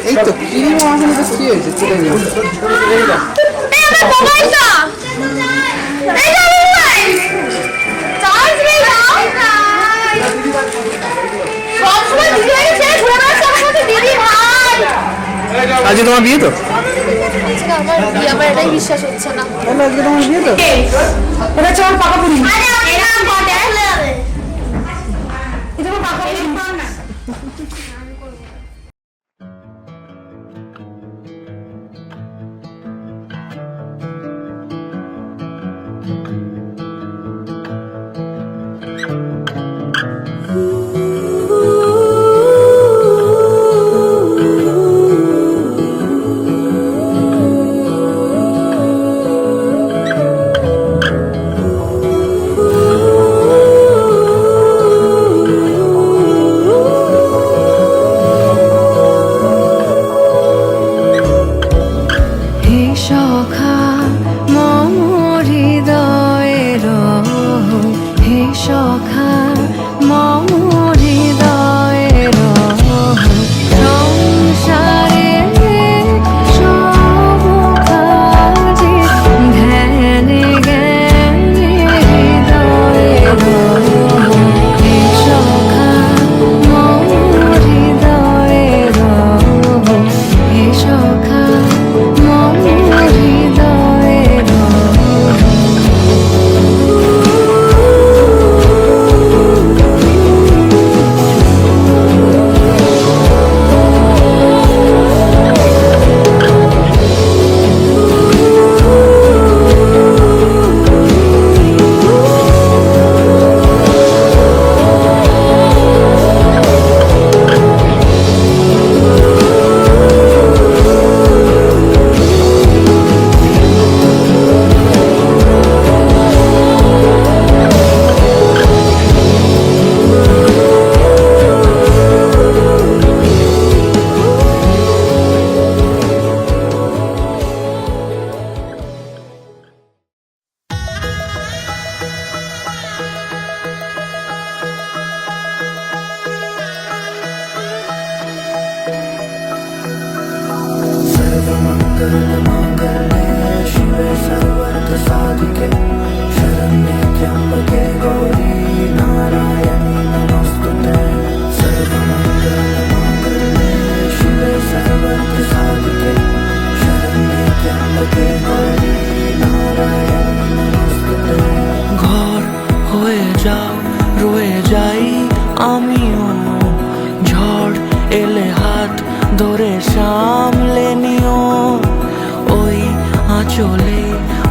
এই তো ক্রিম আমাকে তো কি হয়েছে চলে গেল আজকে তোমার বিয়ে তো আমার এটাই বিশ্বাস হচ্ছে না। আজকে তোমার বিয়ে তো এটা চল পাকা পুরি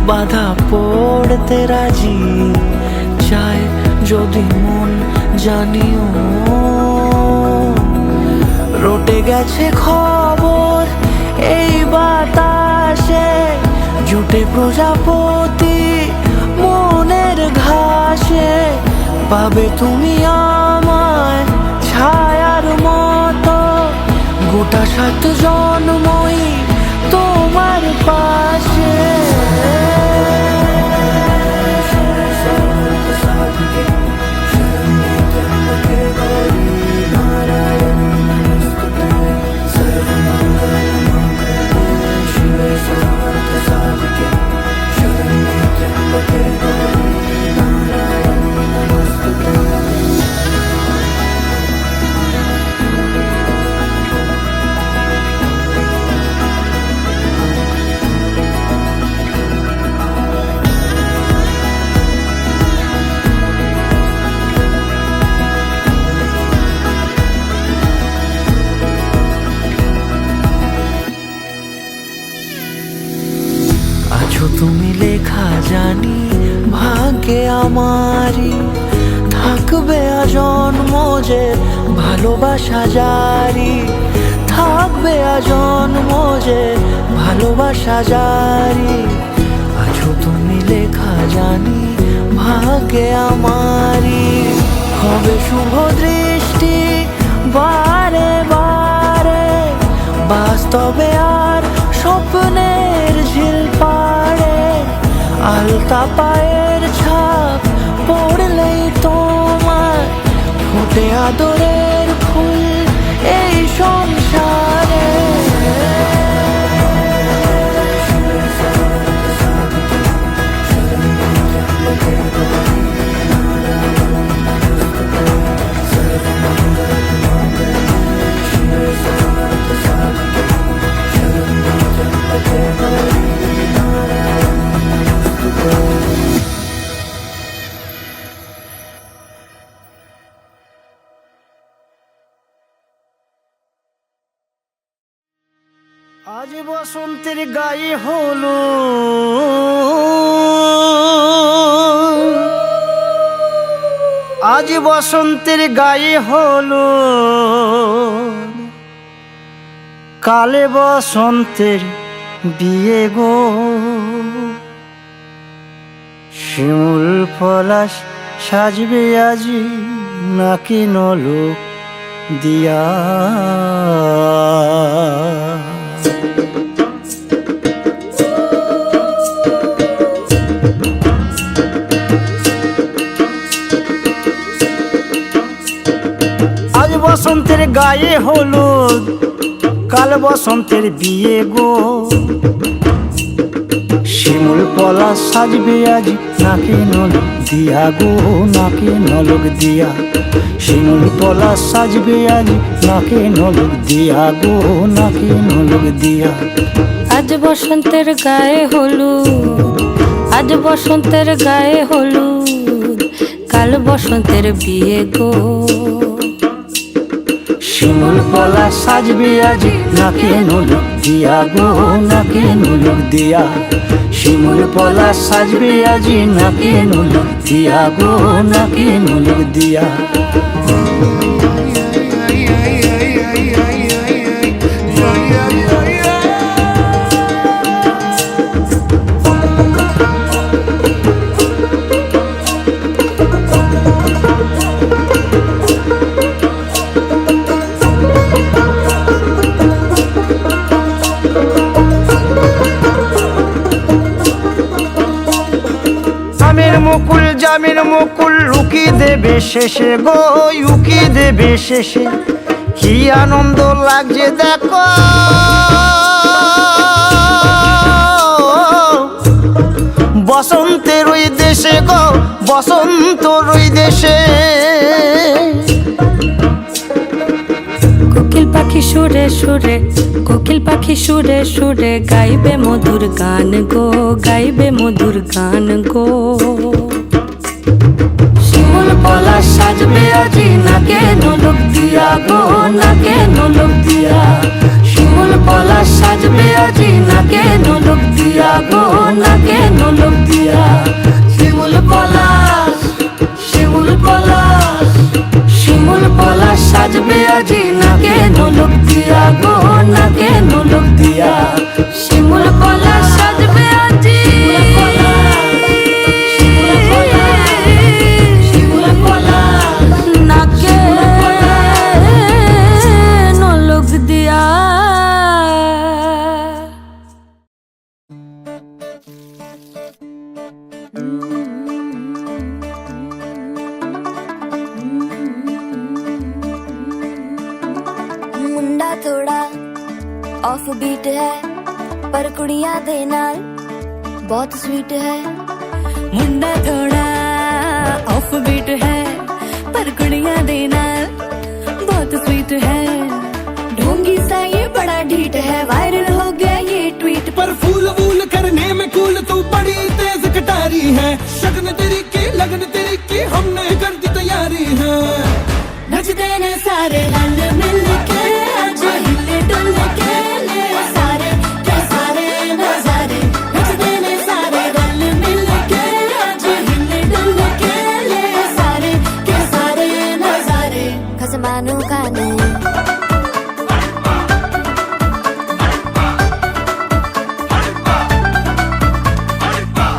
বাধা পড়তে রাজি চায় যদি মন জানিও রটে গেছে খবর এই বাতাসে জুটে প্রজাপতি মনের ঘাসে পাবে তুমি আমায় ছায়ার মতো গোটা 7 জন্মই তোমার পাশে তুমি লেখা জানি ভাগ্যে আমারই থাকবে আজন্ম যে ভালোবাসা জারি থাকবে আজন্ম যে ভালোবাসা জারি আছো তুমি লেখা জানি ভাগ্যে আমারই হবে শুভ দৃষ্টি বারে বারে বাস্তবে আর স্বপ্নের ঝিল পাড়ে আলতা পায়ের ছাপ পড়লেই তোমার ফোটে আদরের ফুল এই সংসারে আজ বসন্তের গায়ে হলো আজ বসন্তের গায়ে হলো কালে বসন্তের বিয়ে গো শিমুল পলাশ সাজবে আজি নাকি নলোক দিয়া আজ বসন্তের গায়ে হলুদ কাল বসন্তের বিয়ে গো শিমুল পলাশ সাজবে আজ নাকে নলক দিয়া গো নাকে নলক দিয়া শিমুল পলাশ সাজবে আজ নাকে নলক দিয়া গো নাকে নলক দিয়া আজ বসন্তের গায়ে হলুদ আজ বসন্তের গায়ে হলুদ কাল বসন্তের বিয়ে গো শিমুল পলাশ সাজবে আজ নাকে নলক দিয়া গো নাকে নলক দিয়া শিমুল পলাশ সাজবে আজ নাকে নলক দিয়া গো নাকে নলক দিয়া জামিন মুকুল লুকি দেবে শেষে গো উকি দেবে শেষে কি আনন্দ লাগছে দেখো বসন্তের ওই দেশে গো বসন্তর ওই দেশে কোকিল পাখি সুরে সুরে কোকিল পাখি সুরে সুরে গাইবে মধুর গান গো গাইবে মধুর গান গো শিমুল পলাশ সাজবে আজি নাকে নলক দিয়া গো নাকে নলক দিয়া শিমুল পলাশ সাজবে আজি নাকে নলক দিয়া গো নাকে নলক দিয়া শিমুল পলাশ শিমুল পলাশ শিমুল পলাশ সাজবে আজি নাকে নলক দিয়া গো নাকে নলক দিয়া শিমুল পলাশ সাজবে আজি নাকে নলক দিয়া मुंडा थोड़ा ऑफ बीट है पर कुड़ियां दे नाल बहुत स्वीट है मुंडा थोड़ा ऑफ बीट है पर कुड़ियां दे नाल बहुत स्वीट है ढोंगी सा ये बड़ा ढीठ है वायरल हो गया ये ट्वीट पर फूल वूल करने में कूल तू बड़ी तेज कटारी है शगन तेरी की लगन तेरी की हमने कर दी तैयारी है नचते ने सारे रल मिल के आज हिले डुल के ले सारे के सारे नजारे नचते ने सारे रल मिल के आज हिले डुल के ले सारे के सारे नजारे खसमानू खाने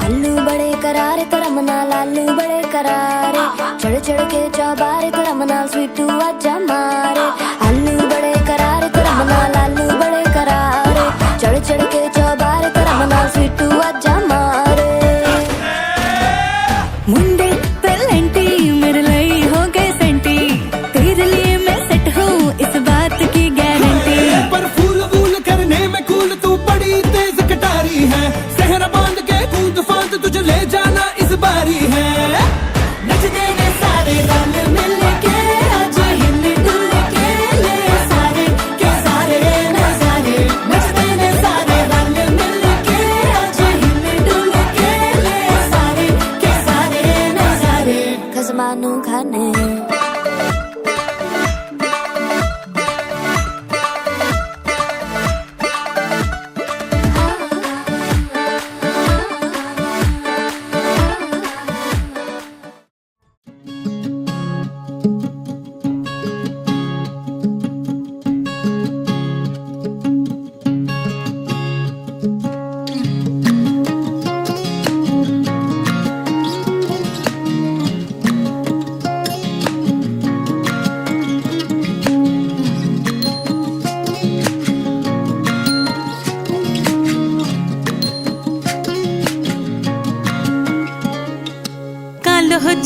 आलू बड़े करारे तो रमना लालू बड़े करारे चढ़ चढ़ के चौबारे तो रमना स्वीटू आजा मारे आलू बड़े करारे तो रमना लालू बड़े करारे चढ़ चढ़ के चौबारे तो रमना स्वीटू आजा मारे मुंडे पेलेंटी मेरे लिए हो गए सेंटी तेरे लिए मैं सेट हूँ इस बात की गारंटी पर फूल वूल करने में कूल तू बड़ी तेज कटारी है सहरा बांध के कूद फांद तुझे ले जाना इस बारी है नचते ने सारे रल मिल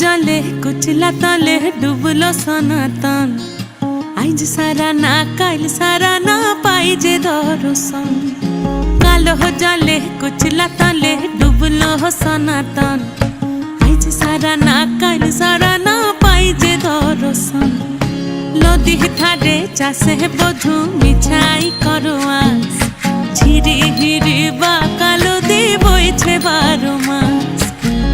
जले कुचला तले डुबलो सनातन आज सारा ना काल सारा ना पाई जे दर्शन कालो जले कुचला तले डुबलो सनातन आज सारा ना काल सारा ना पाई जे दर्शन लदी थारे चासे बधु मिछाई करो आस झिरी हिरी बा कालो दी बइछे 12 मास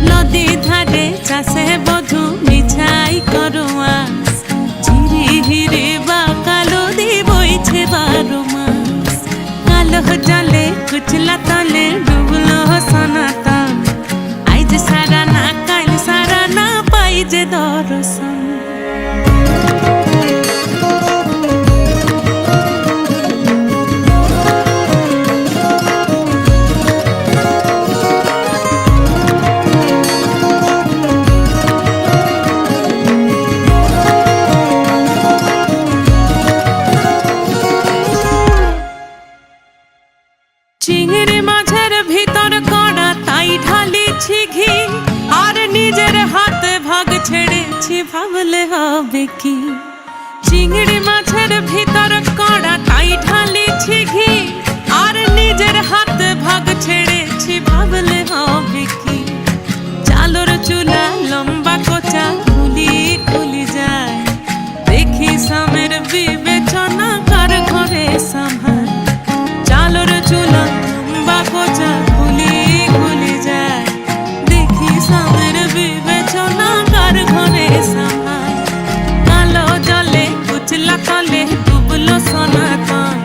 लदी धारे चासे बधु मिछाई करो आस झिरी हिरी बा कालो दी बइछे 12 मास कालो जले कुचला तले डुबलो सनातन आज सारा ना काल सारा ना पाई जे दर्शन चिंगड़ी माझेर भीतर कड़ा ताई ढाली घी और निजेर हाथ भाग छेड़े भावले हबे की चिंगड़ी माझेर भीतर कड़ा ताई ढाली घी और निजेर हाथ भाग छेड़े भावले हबे की चालोर चूला लंबा कोचा खुली खुली जाए देखी सामेर विवेचना कर घरे संभाल चालोर चूला लंबा कोचा खुली खुली जाए देखी सामेर विवेचना कर घरे संभाल कालो जले कुचला तले डुबलो सनातन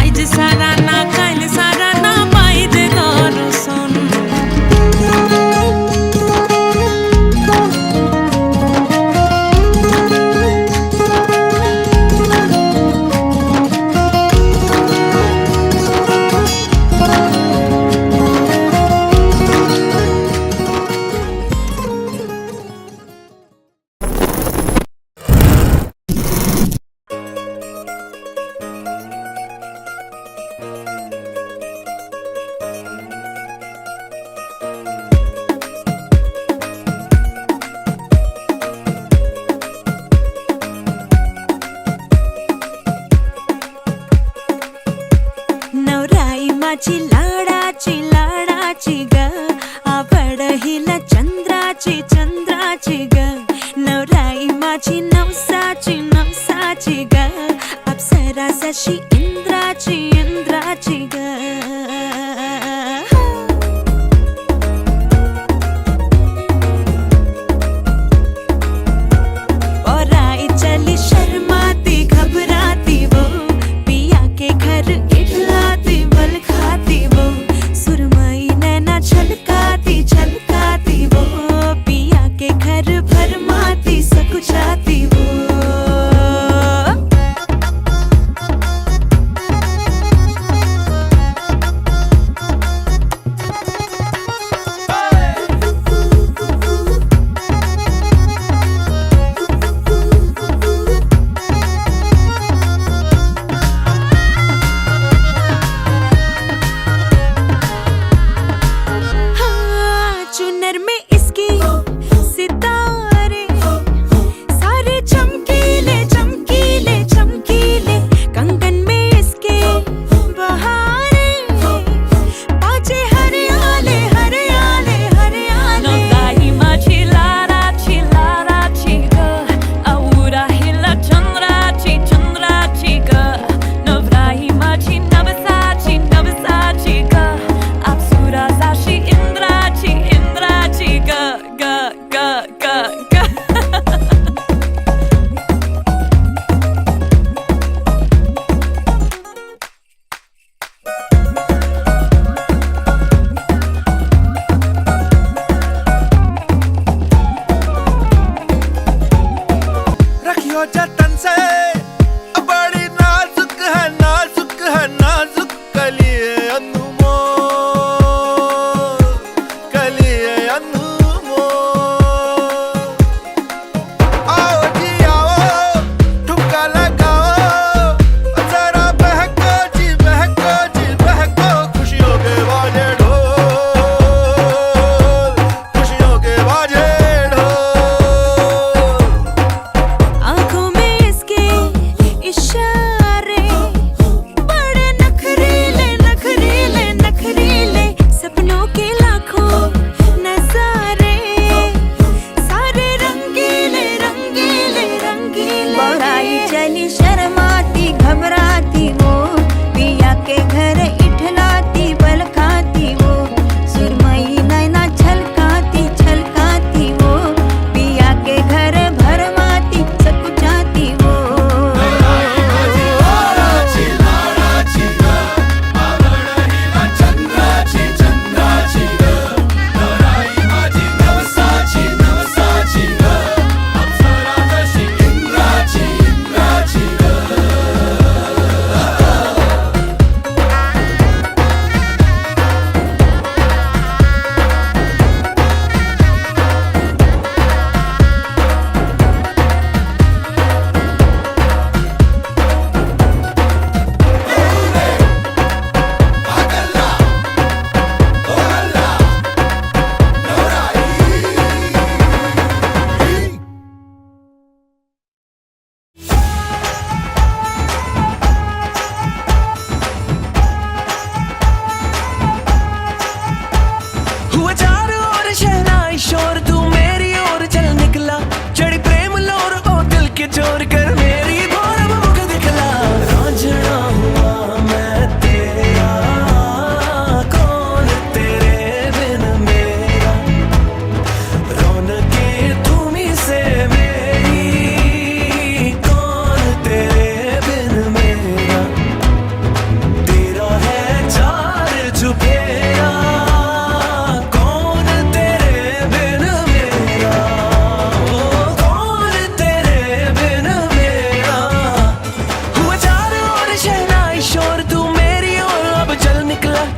आज सारा ना काल सारा ना पाई जे दर्शन नवराई माझी लाडाची ग आवड हिला चंद्राची ग नवराई माझी नवसाची ग अप्सरा जशी इंद्राची ग और आई चली शर्माती घबराती वो पिया के घर इठलाती बल खाती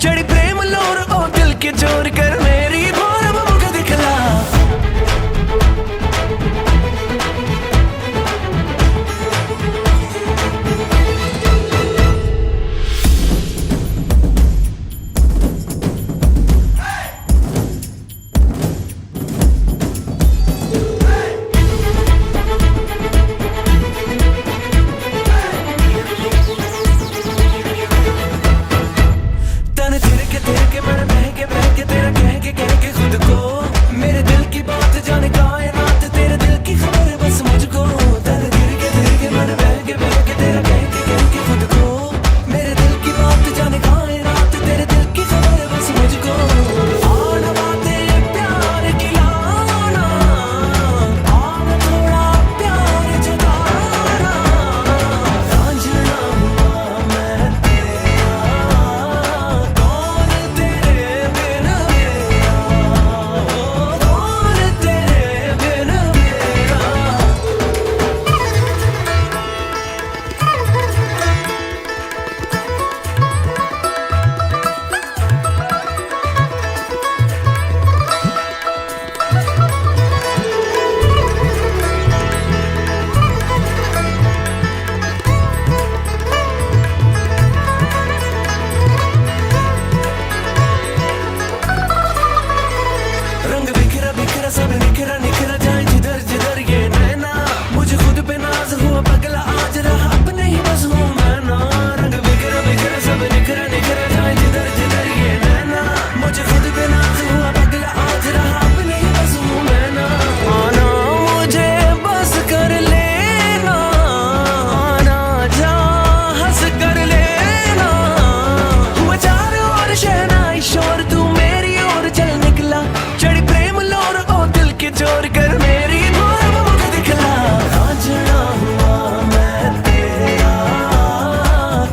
चढ़ी प्रेम लोर ओ दिल के जोर कर मेरी भोर मुख दिखला तन तेरे के मन बह के तेरा कह के खुद को मेरे दिल की बात जाने कायनात तेरे दिल की खबर है बस मुझको तन तेरे के मन बह के तेरा कह के खुद को मेरे दिल की बात जाने कायनात तेरे दिल की खबर है बस मुझको आना बातें प्यार की लाना आना थोड़ा प्यार जताना रांझना हुआ मैं कौन तेरे बिन मेरा कौन तेरे बिन मेरा रंग बिखरा बिखरा सब निखरा निखरा जाए जिधर जिधर ये नैना मुझे खुद पे नाज हुआ पगला आज रहा अपने ही बस हूँ मैं ना रंग बिखरा बिखरा सब निखरा निखरा जाए जिधर जिधर ये नैना मुझे खुद पे नाज हुआ पगला आज रहा अपने ही बस हूँ मैं ना आना मुझे बस कर लेना आना जा हंस कर लेना हुआ चारों ओर शहनाई शोर तू मेरी ओर चल निकला चढ़ी प्रेम लोर ओ दिल के जोर कर मेरी भोर मुख दिखला रांझना हुआ मैं तेरा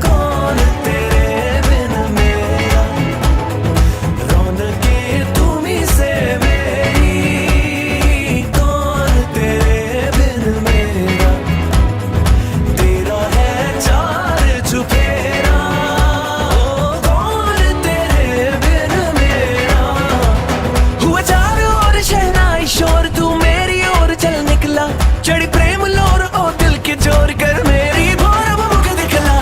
कौन तेरे बिन मेरा रौनकें तुम्हीं से मेरी कौन तेरे बिन मेरा तेरा है चार चुफेरा ओ कौन तेरे बिन मेरा हुआ चारों ओर शहनाई शोर तू मेरी ओर चल निकला चढ़ी प्रेम लोर ओ दिल के जोर कर मेरी भोर मुख दिखला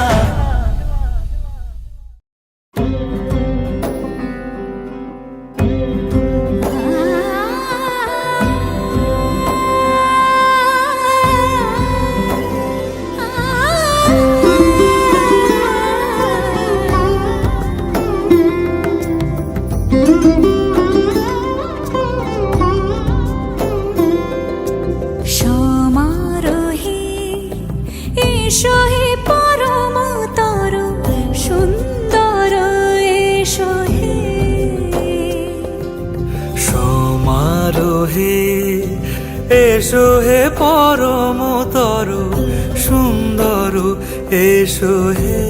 সমারোহে এসো হে পরম তর সুন্দর এসো হে সমারোহে এসো হে পরম তর সুন্দর এসো হে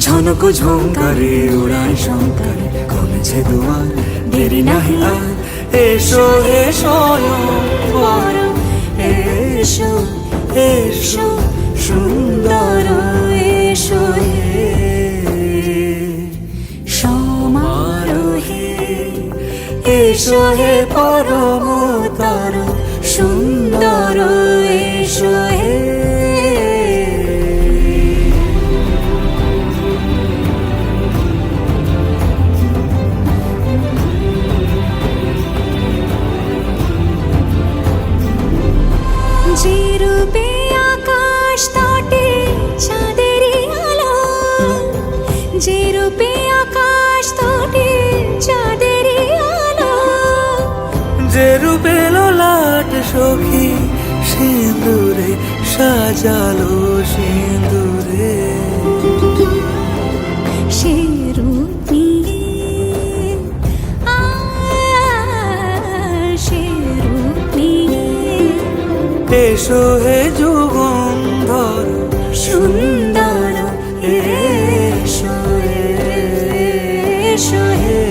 ঝনক ঝঙ্কারে উড়ায় শঙ্কারে কমেছে দুয়ার দেরি নাহি আর এসো হে স্বয়ং বর এসো এসো সুন্দর এসো হে সমারোহে এসো হে পরম তর সুন্দর এসো হে যে রূপে আকাশ তটে চাঁদেরই আলো যে রূপে আকাশ তটে চাঁদেরই আলো যে রূপে লোলাট সখী সিঁদুরে সাজালো সিঁদুরে সে রূপ নিয়ে সে রূপ নিয়ে এসো হে যুগন্ধর সুন্দর এসো এসো হে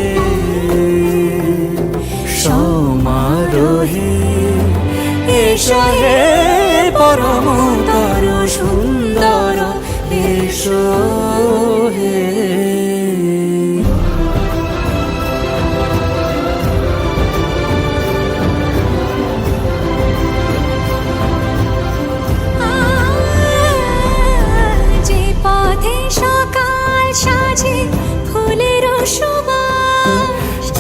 সমারোহে এসো হে পরম তর সুন্দর এসো হে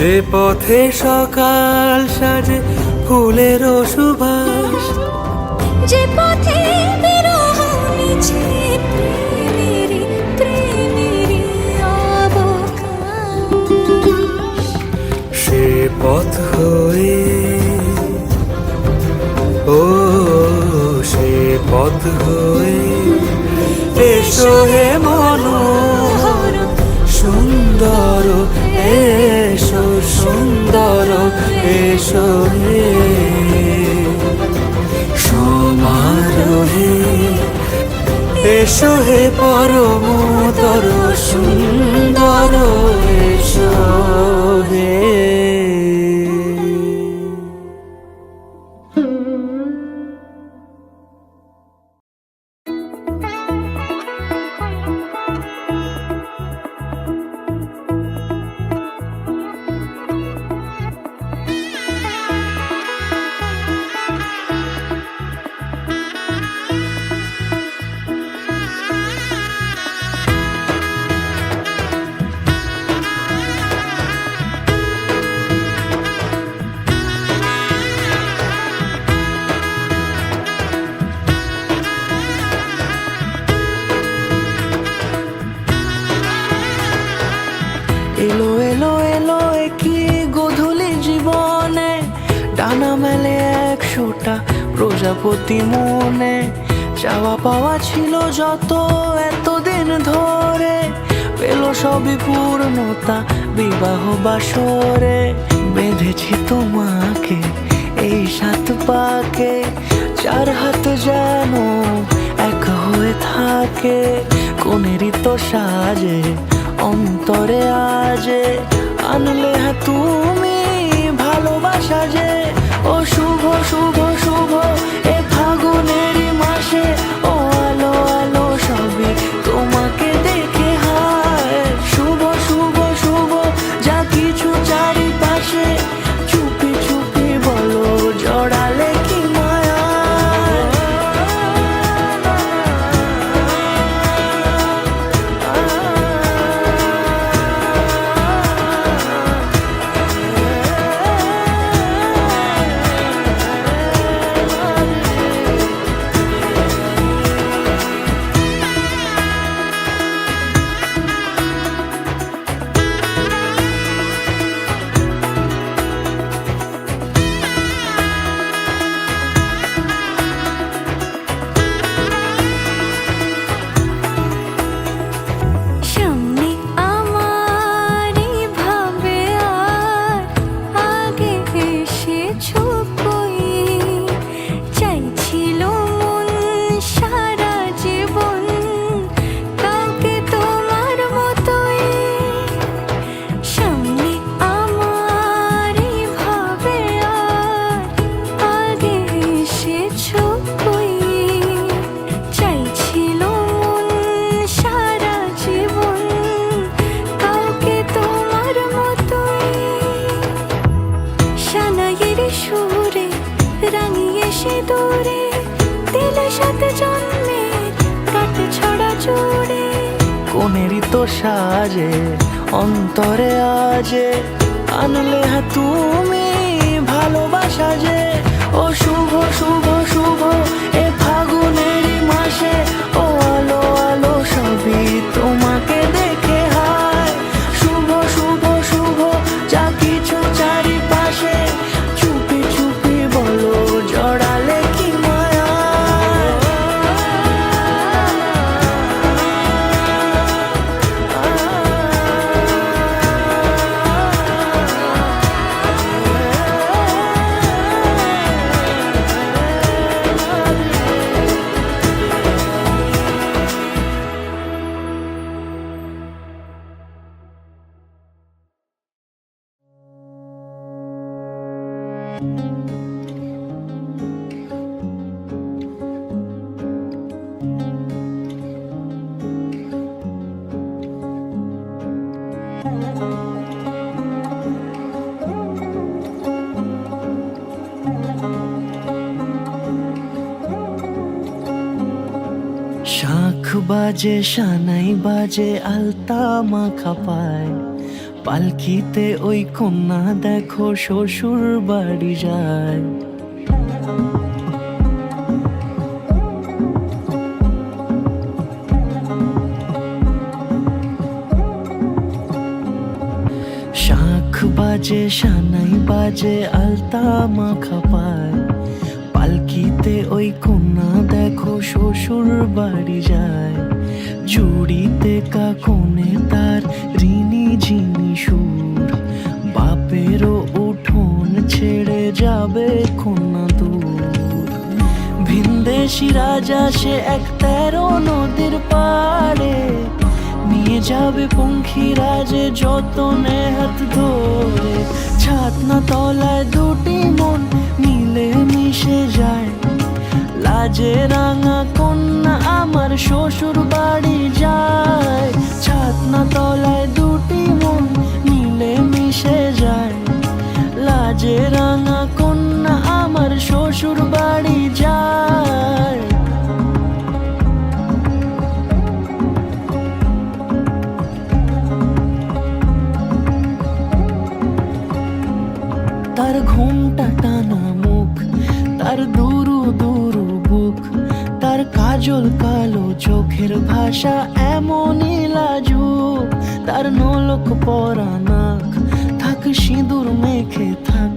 যে পথে সকাল সাজে ফুলের সুবাস, যে পথে বিরহ মিছে প্রেমেরই প্রেমেরই অবকাশ, সে পথ হয়ে ও সে পথ হয়ে এসো হে মনোহর সুন্দর, এসো সুন্দর, এসো হে সমারোহে, এসো হে পরমতর সুন্দর, এসো হে। এলো এলো এলো কি গোধূলি জীবনে, ডানা মেলে 100টা প্রজাপতি মনে, চাওয়া পাওয়া ছিল যত এতদিন ধরে, পেল সবই পূর্ণতা বিবাহ বাসরে। বেঁধেছি তোমাকে এই 7 পাকে, 4 হাত যেন এক হয়ে থাকে, কোনেরই তো সাজে অন্তরে আজে, আনলে হ্যাঁ তুমি ভালোবাসা যে। ও শুভ শুভ শুভ এ ফাগুনেরই মাসে, ও আলো আলো সবই তোমাকে দেখে হায়। শুভ শুভ শুভ যা কিছু চারিপাশে, চুপি চুপি বলো জড়ালে কি মায়া। সামনে আমারই ভাবে আর আগে এসেছো কই, চাইছিল মন সারা জীবন কাউকে তোমার মতোই। সামনে আমারই ভাবে আর আগে এসেছো কই, চাইছিল মন সারা জীবন কাউকে তোমার মতোই। সানাইয়ের সুরে রাঙিয়ে সে দূরে, দিলে 7 জন্মের কাট ছড়া জোড়ে, কোনেরই তো সাজে অন্তরে আজে, আনলে হ্যাঁ তুমি ভালোবাসা যে। ও শুভ শুভ শুভ এ ফাগুনেরই মাসে, ও আলো আলো সবই তোমাকে দেখে হায়। শুভ শুভ শুভ যা কিছু চারিপাশে, চুপি চুপি বলো জড়ালে কি মায়া। শাখ বাজে সানাই বাজে আলতা মাখা পায়, পালকিতে ওই কন্যা দেখো শ্বশুর বাড়ি যায়। শাঁখ বাজে সানাই বাজে আলতা মাখা পায়, পালকিতে ওই কন্যা দেখো শ্বশুর বাড়ি যায়। জুড়িতে কাকনে তার ঋণী ঝিনি সুর, বাপেরও উঠোন ছেড়ে যাবে কন্যা দূর। ভিনদেশি রাজা সে এক 13 নদীর পাড়ে, নিয়ে যাবে পঙ্খী রাজে যতনে হাত ধরে। ছাতনা তলায় দুটি মন মিলে মিশে যায়, লাজে রাঙা কন্যা আমার শ্বশুর বাড়ি যায়। ছাতনা তলায় দুটি মন মিলে মিশে যায়, লাজে রাঙা কন্যা আমার শ্বশুর বাড়ি যায়। তার ঘুমটা টানা মুখ, তার দুরু দুরু বুক, তার কাজল কালো চোখের ভাষা এমনই লাজুক। তার নলক পরা নাক, থাক সিঁদুর মেখে থাক,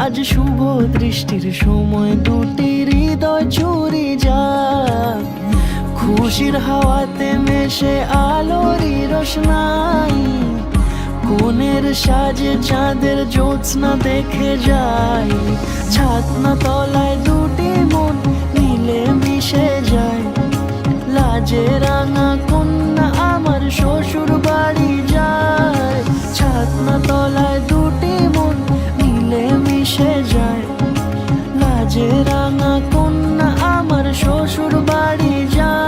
আজ শুভ দৃষ্টির সময় দুটি হৃদয় চুরি যাক। খুশির হাওয়াতে মেশে আলোরই রোশনাই, কোণের সাজে চাঁদের জ্যোৎস্না দেখে যাই। ছাতনা তলায় দুটি মন মিলে মিশে যায়, লাজে রাঙা কন্যা আমার শ্বশুর বাড়ি যায়। ছাতনা তলায় দুটি মন মিলে মিশে যায়, লাজে রাঙা কন্যা আমার শ্বশুর বাড়ি যায়।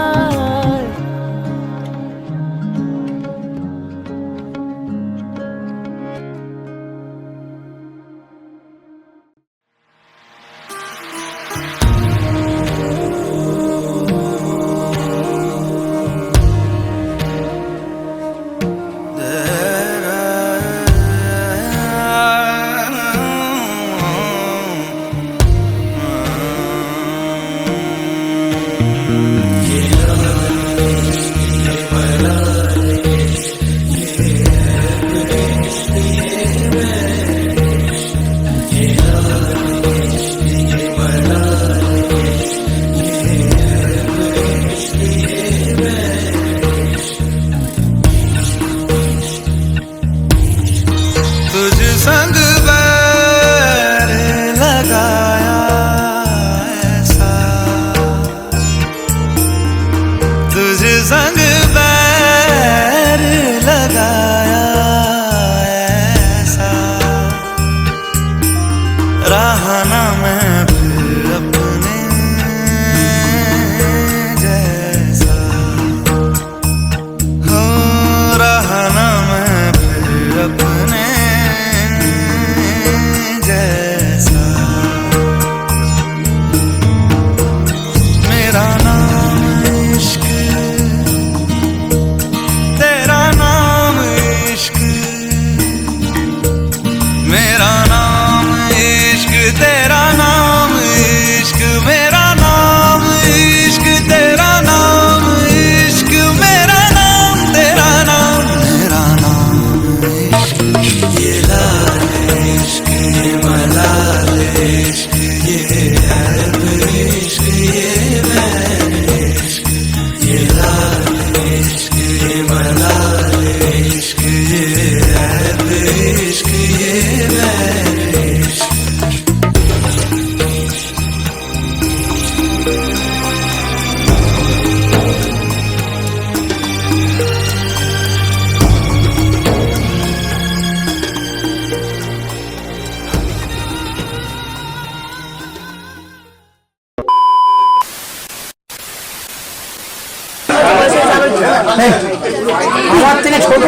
আমার থেকে ছোট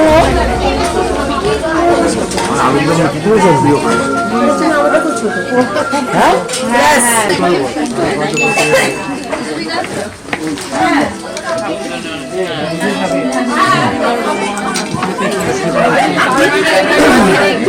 হ্যাঁ এই